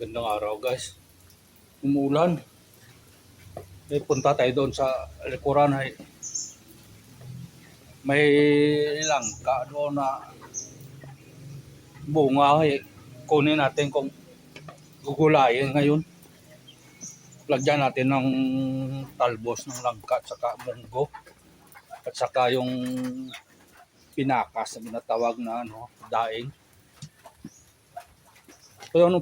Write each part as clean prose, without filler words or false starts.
Gandang araw guys. Umuulan. Punta tayo doon sa likuran. May langka doon na bunga. Kunin natin kung gugulayin ngayon. Lagyan natin ng talbos ng langka at saka munggo. At saka yung pinakas na ginatawag na daing. So ano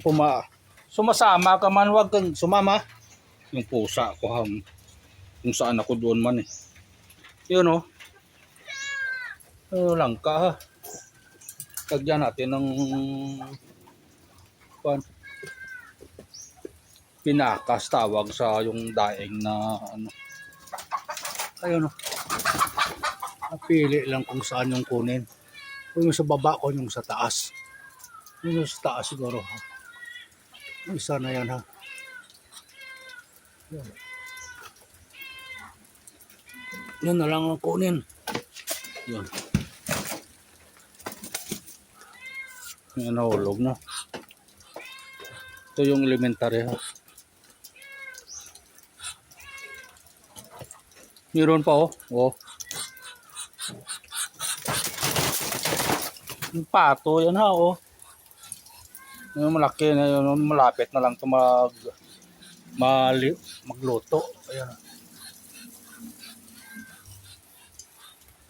sumasama ka man, wag kang sumama. Yung pusa ko kung saan ako doon man eh. Yun langka ha. Lagyan natin ng pinakas, tawag sa yung daing na ayun napili lang kung saan yung kunin. Kung yung sa baba o yung sa taas. Yung sa taas siguro ha. Isa na yan ha. Yan na lang ang kunin. Yan. Yan nahulog na. Ito yung elementary ha. Meron pa yung pato yan ha yung malaki na yun, malapit na lang ito magluto. Ayan.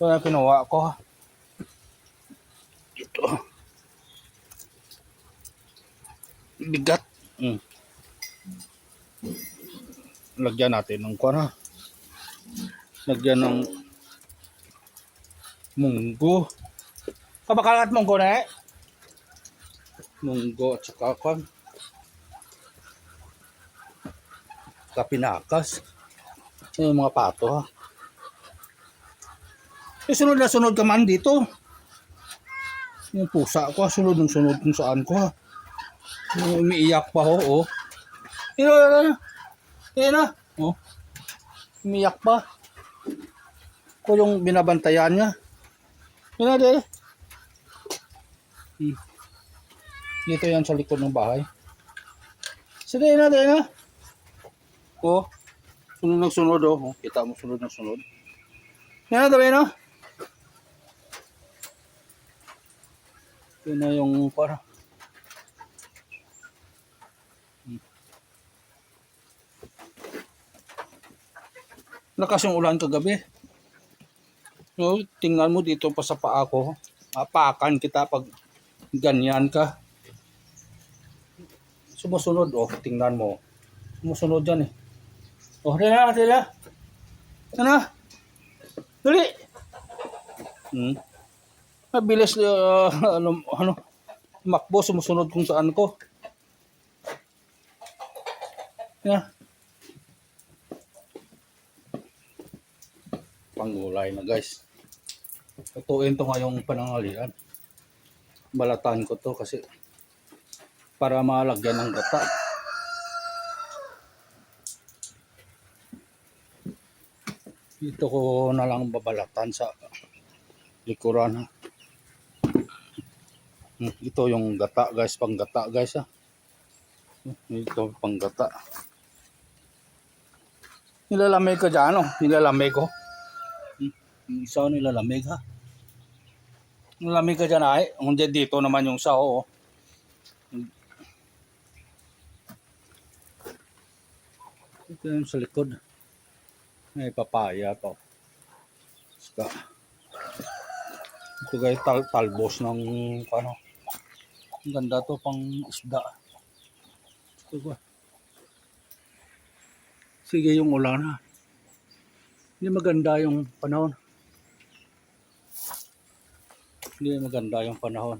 Ito na kinuha ko. Ito. Bigat. Lagyan natin ng kuwan. Lagyan ng munggo. Kabakalat munggo na eh. Munggo at saka kuwan. Pinakas. Yung mga pato ha. Sunod na sunod ka man dito. Yung pusa ko sunod kung saan ko ha. Umiiyak pa Yan na. Umiiyak pa. Ko yung binabantayan niya. Yan na Dito yan sa likod ng bahay. Sige na. Sunod kita mo sunod. Yan na Ito na yung para. Lakas yung ulan kagabi. Tingnan mo dito pa sa paa ko. Mapakan kita pag ganyan ka. Sumusunod tingnan mo. Sumusunod dyan eh. Dala. Dali. Mabilis makbo, sumusunod kung saan ko. Panggulay na guys. Tutuin to ngayong pananghalian. Balatan ko to kasi para malagyan ng gata. Dito ko na lang babalatan sa likuran ha. Ito yung gata guys, panggata guys ha. Ito panggata. Nilalamig ka dyan nilalamig ko. Isa nilalamig ha. Nilalamig ka dyan ay. Hindi dito naman yung sao Ito yung sa likod. May papaya pa. Ito guys, talbos ng ang ganda to pang isda. Ito ba? Sige yung ulan ha. Hindi maganda yung panahon.